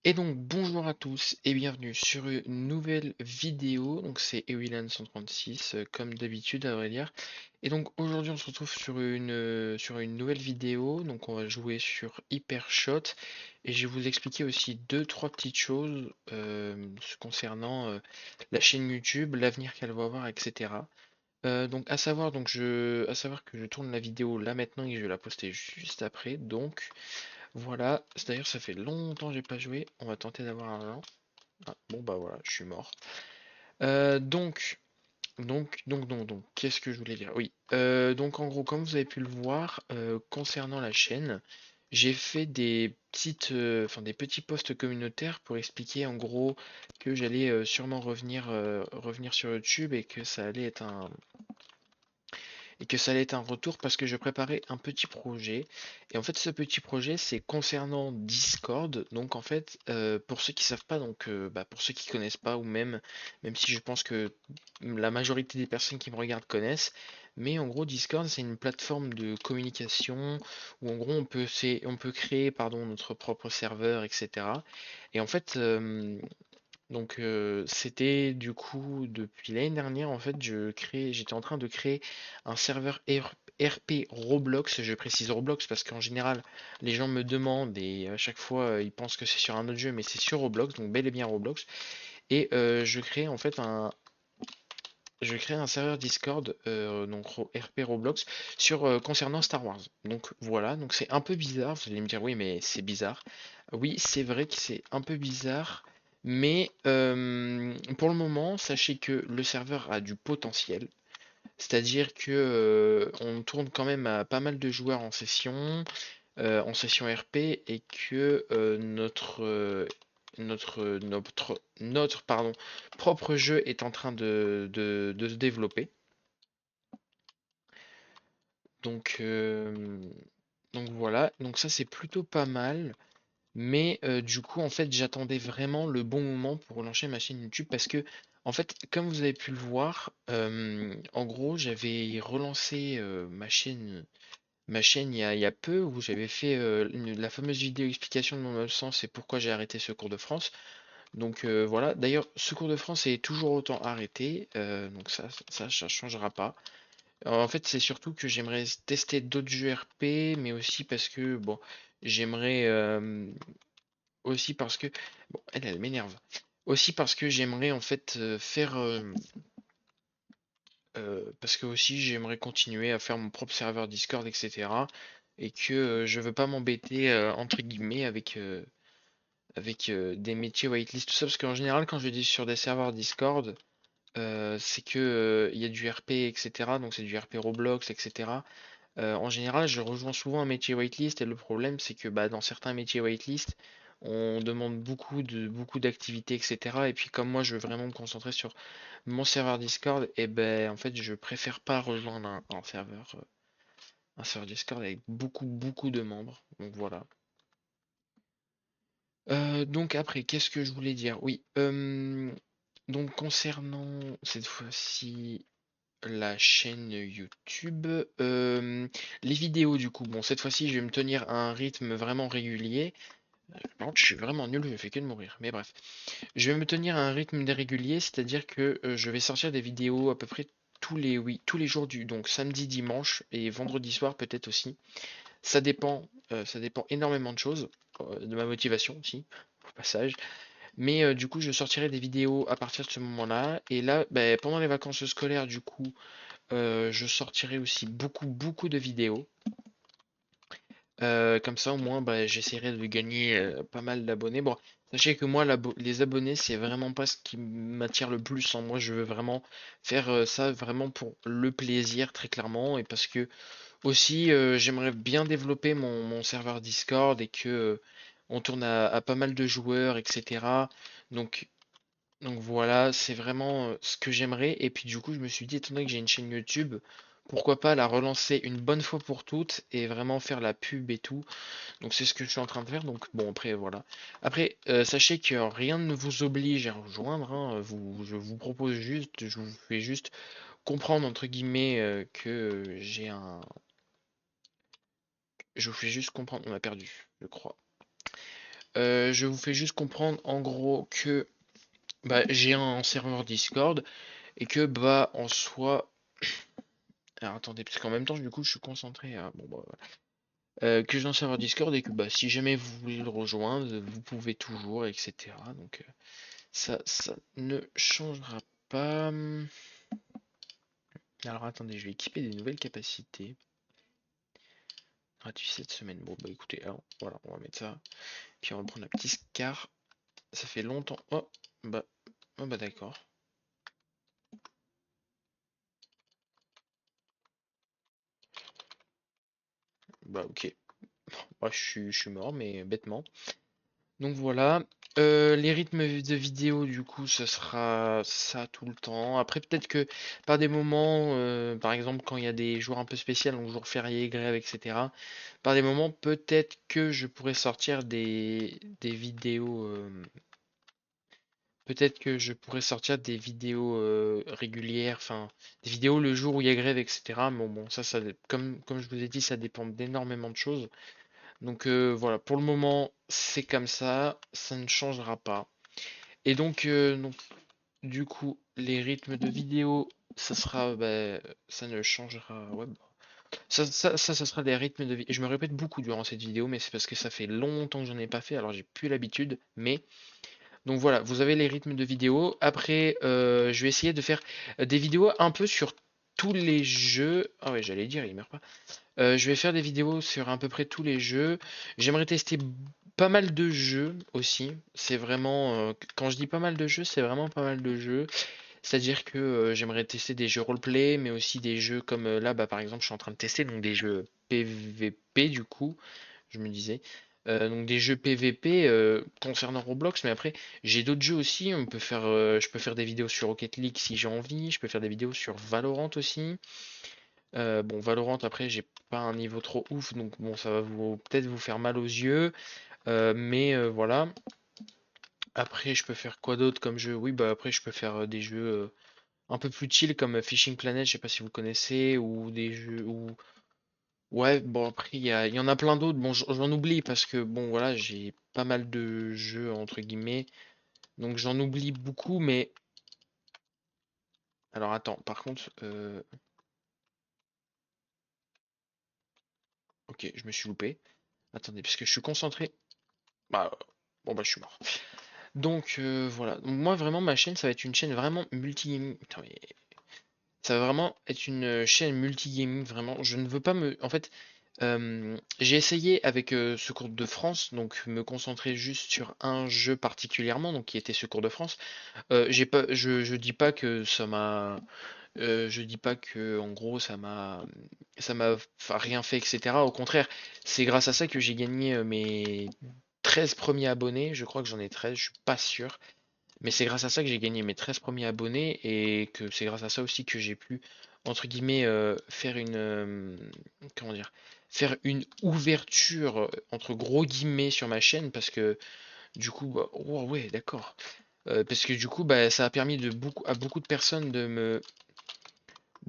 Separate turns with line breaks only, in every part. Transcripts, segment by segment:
Et donc bonjour à tous et bienvenue sur une nouvelle vidéo. Donc c'est Ewilan 136 comme d'habitude à vrai dire. Et donc aujourd'hui on se retrouve sur une nouvelle vidéo. Donc on va jouer sur Hypershot et je vais vous expliquer aussi deux trois petites choses concernant la chaîne YouTube, l'avenir qu'elle va avoir, etc. Donc à savoir que je tourne la vidéo là maintenant et je vais la poster juste après. Donc voilà, d'ailleurs ça fait longtemps que j'ai pas joué, on va tenter d'avoir un lance. Ah, bon bah voilà, je suis mort. Donc, qu'est-ce que je voulais dire? Oui, donc en gros, comme vous avez pu le voir, concernant la chaîne, j'ai fait des petits posts communautaires pour expliquer en gros que j'allais sûrement revenir sur YouTube et que ça allait être un retour parce que je préparais un petit projet. Et en fait, ce petit projet, c'est concernant Discord. Donc, en fait, pour ceux qui savent pas, pour ceux qui connaissent pas, ou même si je pense que la majorité des personnes qui me regardent connaissent, mais en gros, Discord, c'est une plateforme de communication où en gros, on peut créer, pardon, notre propre serveur, etc. Et en fait, c'était du coup depuis l'année dernière en fait j'étais en train de créer un serveur RP Roblox, je précise Roblox parce qu'en général les gens me demandent et à chaque fois ils pensent que c'est sur un autre jeu mais c'est sur Roblox, donc bel et bien Roblox. Et je crée un serveur Discord RP Roblox sur concernant Star Wars. Donc voilà, donc c'est un peu bizarre, vous allez me dire oui mais c'est bizarre. Oui, c'est vrai que c'est un peu bizarre, mais pour le moment, sachez que le serveur a du potentiel. C'est-à-dire que on tourne quand même à pas mal de joueurs en session RP, et que notre propre jeu est en train de se développer. Donc, euh, donc voilà, donc ça c'est plutôt pas mal. Mais du coup, en fait, j'attendais vraiment le bon moment pour lancer ma chaîne YouTube parce que, en fait, comme vous avez pu le voir, en gros, j'avais relancé ma chaîne il y a peu où j'avais fait la fameuse vidéo explication de mon absence et pourquoi j'ai arrêté ce cours de France. Donc voilà. D'ailleurs, ce cours de France est toujours autant arrêté, donc ça changera pas. En fait, c'est surtout que j'aimerais tester d'autres jeux RP, mais aussi parce que bon, j'aimerais aussi parce que bon, elle m'énerve. Aussi parce que j'aimerais en fait parce que aussi j'aimerais continuer à faire mon propre serveur Discord, etc. Et que je veux pas m'embêter entre guillemets avec des métiers whitelist, tout ça, parce qu'en général, quand je dis sur des serveurs Discord, c'est que il y a du RP, etc. Donc c'est du RP Roblox, etc. En général, je rejoins souvent un métier whitelist et le problème, c'est que bah, dans certains métiers whitelist, on demande beaucoup d'activités, etc. Et puis comme moi, je veux vraiment me concentrer sur mon serveur Discord, et ben en fait, je préfère pas rejoindre un serveur Discord avec beaucoup de membres. Donc voilà. Donc après, qu'est-ce que je voulais dire? Oui. Donc concernant cette fois-ci la chaîne YouTube. Les vidéos, du coup, bon, cette fois-ci, je vais me tenir à un rythme vraiment régulier. Par contre, je suis vraiment nul, je fais que de mourir. Mais bref, je vais me tenir à un rythme régulier, c'est-à-dire que je vais sortir des vidéos à peu près tous les jours donc samedi, dimanche et vendredi soir peut-être aussi. Ça dépend énormément de choses, de ma motivation aussi, au passage. Mais du coup, je sortirai des vidéos à partir de ce moment-là. Et là, ben, pendant les vacances scolaires, du coup, je sortirai aussi beaucoup de vidéos. Comme ça, au moins, bah, j'essaierai de gagner pas mal d'abonnés. Bon, sachez que moi, les abonnés, c'est vraiment pas ce qui m'attire le plus, hein. Moi, je veux vraiment faire ça vraiment pour le plaisir, très clairement. Et parce que aussi, j'aimerais bien développer mon serveur Discord et que on tourne à pas mal de joueurs, etc. Donc, donc voilà, c'est vraiment ce que j'aimerais. Et puis du coup, je me suis dit, étant donné que j'ai une chaîne YouTube, pourquoi pas la relancer une bonne fois pour toutes et vraiment faire la pub et tout. Donc c'est ce que je suis en train de faire. Donc bon, après voilà. Après, sachez que rien ne vous oblige à rejoindre, hein. Je vous propose juste, je vous fais juste comprendre entre guillemets que j'ai un. Je vous fais juste comprendre. On a perdu, je crois. Je vous fais juste comprendre en gros que bah, j'ai un serveur Discord et que bah en soi. Alors attendez, parce qu'en même temps du coup je suis concentré à. Bon bah voilà. Que j'ai un serveur Discord et que bah si jamais vous voulez le rejoindre, vous pouvez toujours, etc. Donc ça ne changera pas. Alors attendez, je vais équiper des nouvelles capacités. Gratuit cette semaine. Bon bah écoutez, alors voilà, on va mettre ça. Puis on va prendre la petite Scar. Ça fait longtemps. Bah, oh bah d'accord. Bah ok. Moi je suis mort, mais bêtement. Donc voilà. Les rythmes de vidéo, du coup, ce sera ça tout le temps. Après, peut-être que par des moments, par exemple, quand il y a des jours un peu spéciaux, donc jours fériés, grèves, etc. Par des moments, peut-être que je pourrais sortir des vidéos. Peut-être que je pourrais sortir des vidéos régulières, enfin, des vidéos le jour où il y a grève, etc. Mais bon, comme je vous ai dit, ça dépend d'énormément de choses. Donc voilà, pour le moment, c'est comme ça ne changera pas. Et donc, du coup, les rythmes de vidéo, ça sera, ça ne changera. Ouais, ça sera des rythmes de vidéo. Je me répète beaucoup durant cette vidéo, mais c'est parce que ça fait longtemps que j'en ai pas fait, alors j'ai plus l'habitude. Mais donc voilà, vous avez les rythmes de vidéo. Après, je vais essayer de faire des vidéos un peu sur tous les jeux. Ah ouais, j'allais dire, il meurt pas. Je vais faire des vidéos sur à peu près tous les jeux. J'aimerais tester pas mal de jeux aussi. C'est vraiment, quand je dis pas mal de jeux, c'est vraiment pas mal de jeux. C'est-à-dire que j'aimerais tester des jeux roleplay, mais aussi des jeux comme là, bah, par exemple, je suis en train de tester donc des jeux PVP du coup, je me disais. Donc des jeux PVP concernant Roblox, mais après j'ai d'autres jeux aussi. Je peux faire des vidéos sur Rocket League si j'ai envie. Je peux faire des vidéos sur Valorant aussi. Bon, Valorant, après, j'ai pas un niveau trop ouf, donc bon, ça va peut-être vous faire mal aux yeux, mais voilà. Après, je peux faire quoi d'autre comme jeu? Oui, bah après, je peux faire des jeux un peu plus chill comme Fishing Planet, je sais pas si vous connaissez, ou des jeux ou ouais, bon après, il y en a plein d'autres. Bon, j'en oublie parce que bon, voilà, j'ai pas mal de jeux entre guillemets, donc j'en oublie beaucoup, mais alors attends, par contre, ok, je me suis loupé. Attendez, parce que je suis concentré. Bah, bon bah, je suis mort. Donc voilà, donc, moi vraiment ma chaîne ça va être une chaîne vraiment multi-gaming. Putain, mais ça va vraiment être une chaîne multi-gaming vraiment. Je ne veux pas me. En fait, j'ai essayé avec Secours de France, donc me concentrer juste sur un jeu particulièrement, donc qui était Secours de France. J'ai pas, je dis pas que ça m'a. Je dis pas que en gros ça m'a enfin, rien fait, etc. Au contraire, c'est grâce à ça que j'ai gagné mes 13 premiers abonnés. Je crois que j'en ai 13, je suis pas sûr. Mais c'est grâce à ça que j'ai gagné mes 13 premiers abonnés et que c'est grâce à ça aussi que j'ai pu, entre guillemets, faire comment dire, faire une ouverture, entre gros guillemets, sur ma chaîne parce que du coup, bah, oh ouais, d'accord. Parce que du coup, bah, ça a permis à beaucoup de personnes de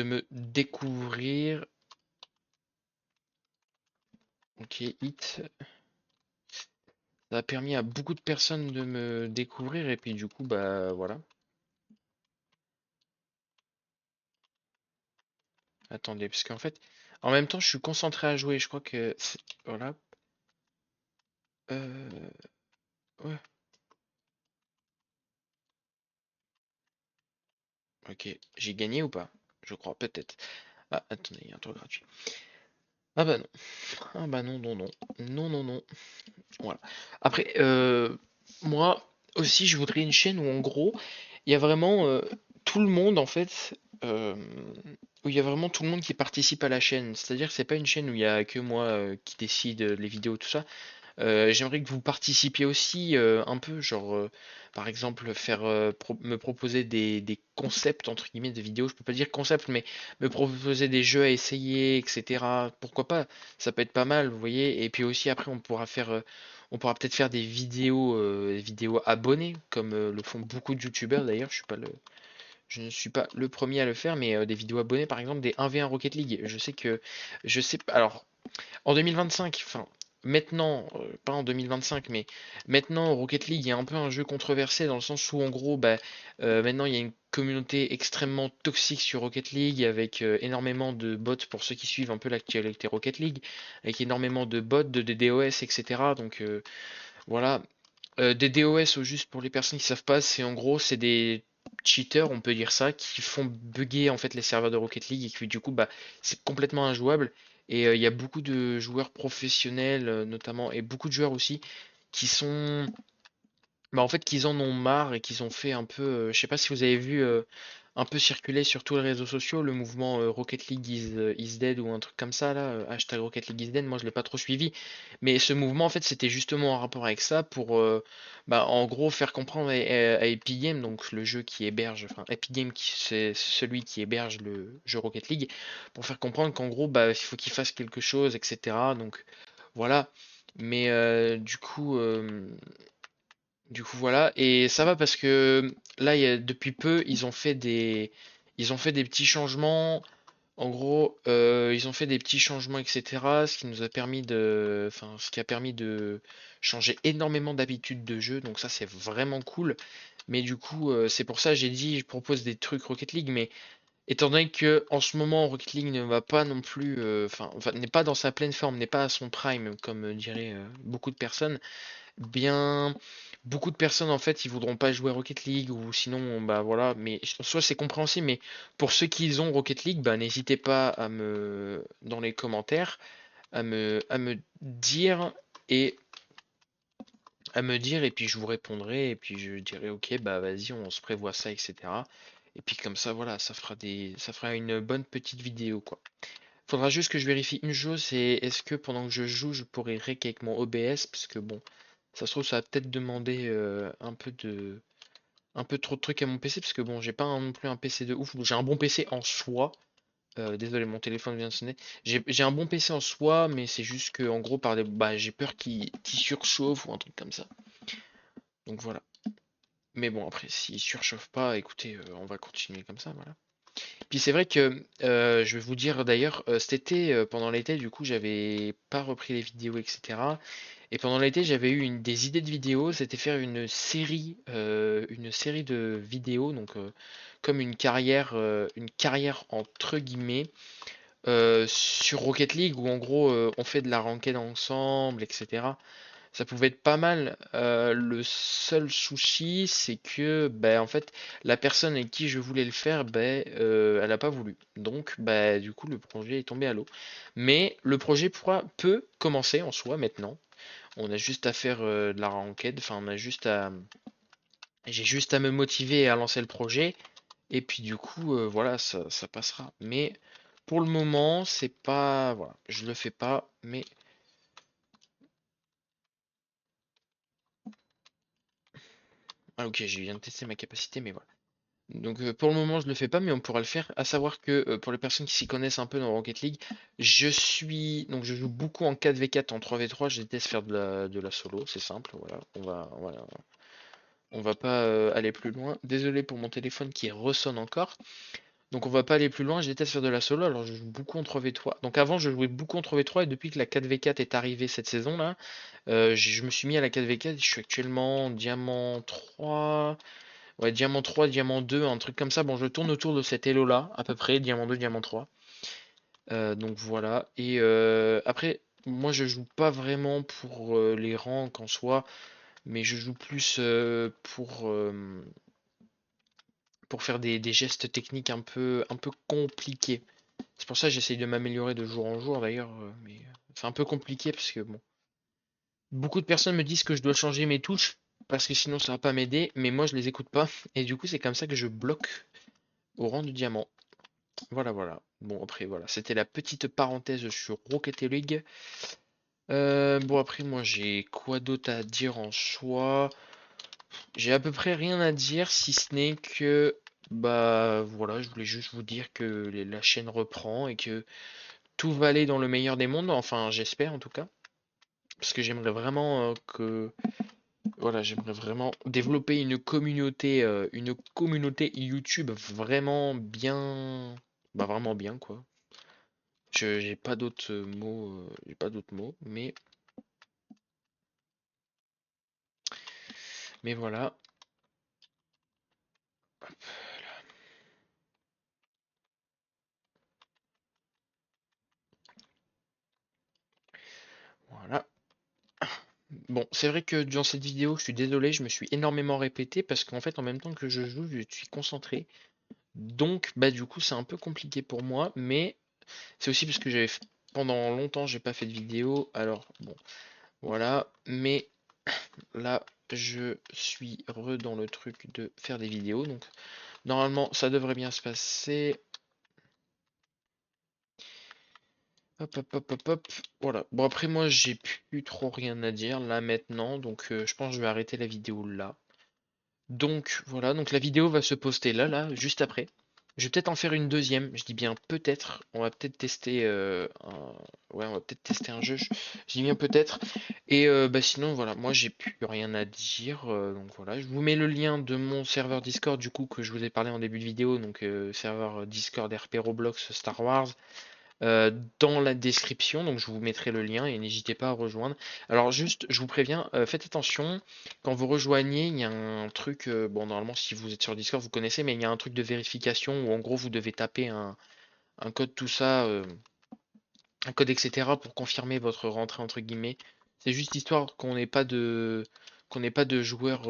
me découvrir. Ok, hit. Ça a permis à beaucoup de personnes de me découvrir et puis du coup, bah voilà. Attendez, parce qu'en fait, en même temps, je suis concentré à jouer. Je crois que voilà. Ouais. Ok. J'ai gagné ou pas? Je crois, peut-être. Ah, attendez, il y a un tour gratuit. Ah bah non. Ah bah non, non, non. Non, non, non. Voilà. Après, moi aussi, je voudrais une chaîne où, en gros, il y a vraiment tout le monde, en fait, euh, où il y a vraiment tout le monde qui participe à la chaîne. C'est-à-dire que c'est pas une chaîne où il y a que moi qui décide les vidéos, tout ça. J'aimerais que vous participiez aussi un peu, genre par exemple faire me proposer des concepts entre guillemets de vidéos. Je peux pas dire concept, mais me proposer des jeux à essayer, etc. Pourquoi pas? Ça peut être pas mal, vous voyez. Et puis aussi après on pourra peut-être faire des vidéos abonnées, comme le font beaucoup de youtubeurs d'ailleurs. Je ne suis pas le premier à le faire, mais des vidéos abonnées par exemple des 1v1 Rocket League. Je sais, alors en 2025, enfin. maintenant, pas en 2025, mais maintenant Rocket League est un peu un jeu controversé dans le sens où en gros, bah, maintenant il y a une communauté extrêmement toxique sur Rocket League avec énormément de bots pour ceux qui suivent un peu l'actualité Rocket League, avec énormément de bots, de DDoS, etc. Donc voilà. Des DOS, au juste pour les personnes qui savent pas, c'est en gros c'est des cheaters, on peut dire ça, qui font bugger en fait les serveurs de Rocket League et qui du coup bah c'est complètement injouable. Et il y a beaucoup de joueurs professionnels notamment et beaucoup de joueurs aussi qui sont bah en fait qu'ils en ont marre et qu'ils ont fait un peu je sais pas si vous avez vu un peu circuler sur tous les réseaux sociaux le mouvement Rocket League is dead ou un truc comme ça là, hashtag Rocket League is dead, moi je l'ai pas trop suivi, mais ce mouvement en fait c'était justement en rapport avec ça pour bah, en gros faire comprendre à Epic Games, donc le jeu qui héberge, enfin Epic Games c'est celui qui héberge le jeu Rocket League, pour faire comprendre qu'en gros bah il faut qu'il fasse quelque chose, etc. Donc voilà, mais du coup, voilà, et ça va parce que là, depuis peu, ils ont fait des petits changements. En gros, ils ont fait des petits changements, etc. Ce qui nous a permis enfin, ce qui a permis de changer énormément d'habitudes de jeu. Donc ça, c'est vraiment cool. Mais du coup, c'est pour ça que j'ai dit, je propose des trucs Rocket League. Mais étant donné que en ce moment, Rocket League ne va pas non plus, n'est pas dans sa pleine forme, n'est pas à son prime, comme diraient beaucoup de personnes. Bien, beaucoup de personnes en fait, ils voudront pas jouer Rocket League ou sinon, bah voilà. Mais soit c'est compréhensible, mais pour ceux qui ont Rocket League, bah n'hésitez pas à me dans les commentaires à me dire et et puis je vous répondrai et puis je dirai ok bah vas-y on se prévoit ça etc. Et puis comme ça voilà ça fera une bonne petite vidéo quoi. Faudra juste que je vérifie une chose, c'est est-ce que pendant que je joue je pourrais rec avec mon OBS parce que bon. Ça se trouve, ça va peut-être demander un peu trop de trucs à mon PC parce que bon, j'ai pas non plus un PC de ouf. J'ai un bon PC en soi. Désolé, mon téléphone vient de sonner. J'ai un bon PC en soi, mais c'est juste que en gros, bah, j'ai peur qu'il surchauffe ou un truc comme ça. Donc voilà. Mais bon, après, s'il surchauffe pas, écoutez, on va continuer comme ça, voilà. Puis c'est vrai que je vais vous dire d'ailleurs, cet été, pendant l'été, du coup, j'avais pas repris les vidéos, etc. Et pendant l'été, j'avais eu des idées de vidéos, c'était faire une série de vidéos, donc comme une carrière entre guillemets, sur Rocket League où en gros on fait de la ranked ensemble, etc. Ça pouvait être pas mal. Le seul souci, c'est que, ben, en fait, la personne avec qui je voulais le faire, ben, elle n'a pas voulu. Donc, ben, du coup, le projet est tombé à l'eau. Mais le projet peut commencer en soi maintenant. On a juste à faire de la ranked. Enfin, j'ai juste à me motiver et à lancer le projet. Et puis, du coup, voilà, ça passera. Mais pour le moment, c'est pas, voilà, je le fais pas. Mais ah, ok, je viens de tester ma capacité, mais voilà. Donc pour le moment je le fais pas mais on pourra le faire. À savoir que pour les personnes qui s'y connaissent un peu dans Rocket League, je joue beaucoup en 4v4 en 3v3, je déteste faire de la solo, c'est simple, voilà. On va pas aller plus loin. Désolé pour mon téléphone qui ressonne encore. Donc on va pas aller plus loin, je déteste faire de la solo, alors je joue beaucoup en 3v3. Donc avant je jouais beaucoup en 3v3 et depuis que la 4v4 est arrivée cette saison là, je me suis mis à la 4v4 et je suis actuellement diamant 3. Ouais, diamant 3, diamant 2, un truc comme ça. Bon, je tourne autour de cet elo-là, à peu près, diamant 2, diamant 3. Donc voilà. Et après, moi je joue pas vraiment pour les ranks en soi, mais je joue plus pour faire des gestes techniques un peu compliqués. C'est pour ça que j'essaye de m'améliorer de jour en jour d'ailleurs, mais c'est un peu compliqué parce que bon. Beaucoup de personnes me disent que je dois changer mes touches parce que sinon ça va pas m'aider, mais moi je les écoute pas. Et du coup, c'est comme ça que je bloque au rang de diamant. Voilà, voilà. Bon, après, voilà. C'était la petite parenthèse sur Rocket League. Bon, après, moi, j'ai quoi d'autre à dire en soi? J'ai à peu près rien à dire, si ce n'est que, bah, voilà, je voulais juste vous dire que la chaîne reprend et que tout va aller dans le meilleur des mondes. Enfin, j'espère en tout cas. Parce que j'aimerais vraiment voilà, j'aimerais vraiment développer une communauté YouTube vraiment bien, bah, vraiment bien, quoi. J'ai pas d'autres mots, j'ai pas d'autres mots, mais Mais voilà. Voilà. Bon, c'est vrai que dans cette vidéo, je suis désolé, je me suis énormément répété parce qu'en fait, en même temps que je joue, je suis concentré. Donc, bah du coup, c'est un peu compliqué pour moi, mais c'est aussi parce que pendant longtemps, j'ai pas fait de vidéo. Alors, bon, voilà. Mais là, je suis re dans le truc de faire des vidéos. Donc, normalement, ça devrait bien se passer. Hop, hop, hop, hop, hop. Voilà. Bon, après, moi, j'ai plus trop rien à dire là maintenant. Donc, je pense que je vais arrêter la vidéo là. Donc voilà, donc la vidéo va se poster là, juste après. Je vais peut-être en faire une deuxième, je dis bien peut-être. On va peut-être tester ouais, on va peut-être tester un jeu. Je dis bien peut-être. Et bah sinon voilà, moi j'ai plus rien à dire. Donc voilà, je vous mets le lien de mon serveur Discord du coup que je vous ai parlé en début de vidéo, donc serveur Discord RP Roblox Star Wars euh, dans la description, donc je vous mettrai le lien et n'hésitez pas à rejoindre. Alors juste, je vous préviens, faites attention, quand vous rejoignez, il y a un truc, bon normalement si vous êtes sur Discord vous connaissez, mais il y a un truc de vérification où en gros vous devez taper un code tout ça, un code etc. pour confirmer votre rentrée entre guillemets. C'est juste histoire qu'on n'ait pas de joueurs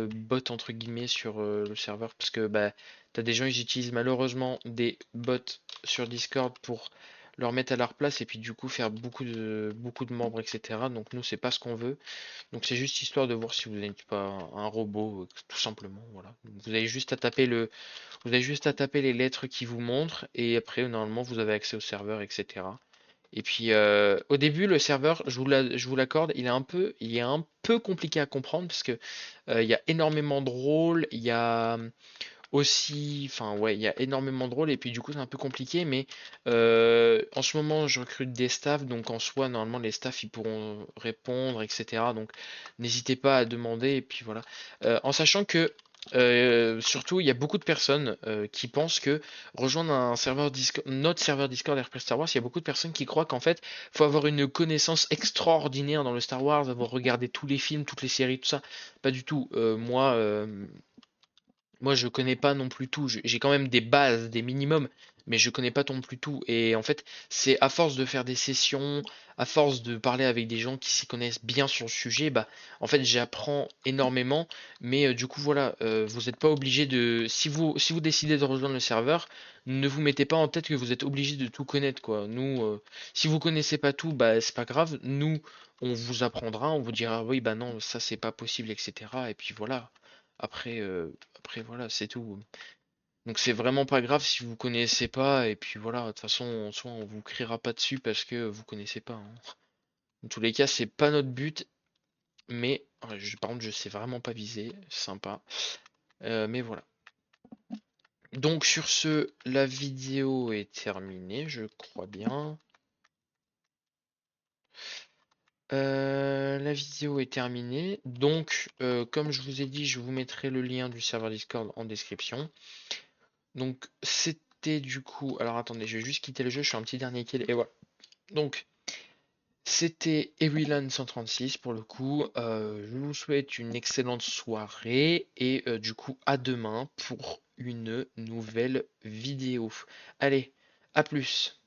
bots entre guillemets sur le serveur parce que bah t'as des gens ils utilisent malheureusement des bots sur Discord pour leur mettre à leur place et puis du coup faire beaucoup de membres etc. Donc nous c'est pas ce qu'on veut. Donc c'est juste histoire de voir si vous n'êtes pas un robot tout simplement. Voilà. Vous avez juste à taper les lettres qui vous montrent et après normalement vous avez accès au serveur etc. Et puis au début, le serveur, je vous l'accorde, il est un peu compliqué à comprendre parce que il y a énormément de rôles, il y a aussi, enfin ouais, il y a énormément de rôles et puis du coup c'est un peu compliqué, mais en ce moment je recrute des staffs, donc en soi normalement les staffs ils pourront répondre, etc. Donc n'hésitez pas à demander et puis voilà. En sachant que surtout il y a beaucoup de personnes qui pensent que rejoindre un serveur Discord, notre serveur Discord RP Star Wars, il y a beaucoup de personnes qui croient qu'en fait faut avoir une connaissance extraordinaire dans le Star Wars, avoir regardé tous les films, toutes les séries, tout ça. Pas du tout. Moi, je connais pas non plus tout. J'ai quand même des bases, des minimums, mais je connais pas non plus tout. Et en fait, c'est à force de faire des sessions, à force de parler avec des gens qui s'y connaissent bien sur le sujet, bah, en fait, j'apprends énormément. Mais du coup, voilà, vous n'êtes pas obligé de. Si vous décidez de rejoindre le serveur, ne vous mettez pas en tête que vous êtes obligé de tout connaître, quoi. Nous, si vous connaissez pas tout, bah, c'est pas grave. Nous, on vous apprendra, on vous dira, oui, bah non, ça c'est pas possible, etc. Et puis voilà. Après, voilà, c'est tout. Donc c'est vraiment pas grave si vous connaissez pas, et puis voilà, de toute façon, en soi, on vous criera pas dessus parce que vous connaissez pas, hein. Dans tous les cas, c'est pas notre but, mais ouais, par contre, je sais vraiment pas viser, sympa. Mais voilà. Donc sur ce, la vidéo est terminée, je crois bien. La vidéo est terminée. Donc, comme je vous ai dit, je vous mettrai le lien du serveur Discord en description. Donc c'était du coup. Alors attendez, je vais juste quitter le jeu, je fais un petit dernier kill et voilà. Donc c'était Ewilan 136 pour le coup. Je vous souhaite une excellente soirée et du coup à demain pour une nouvelle vidéo. Allez, à plus.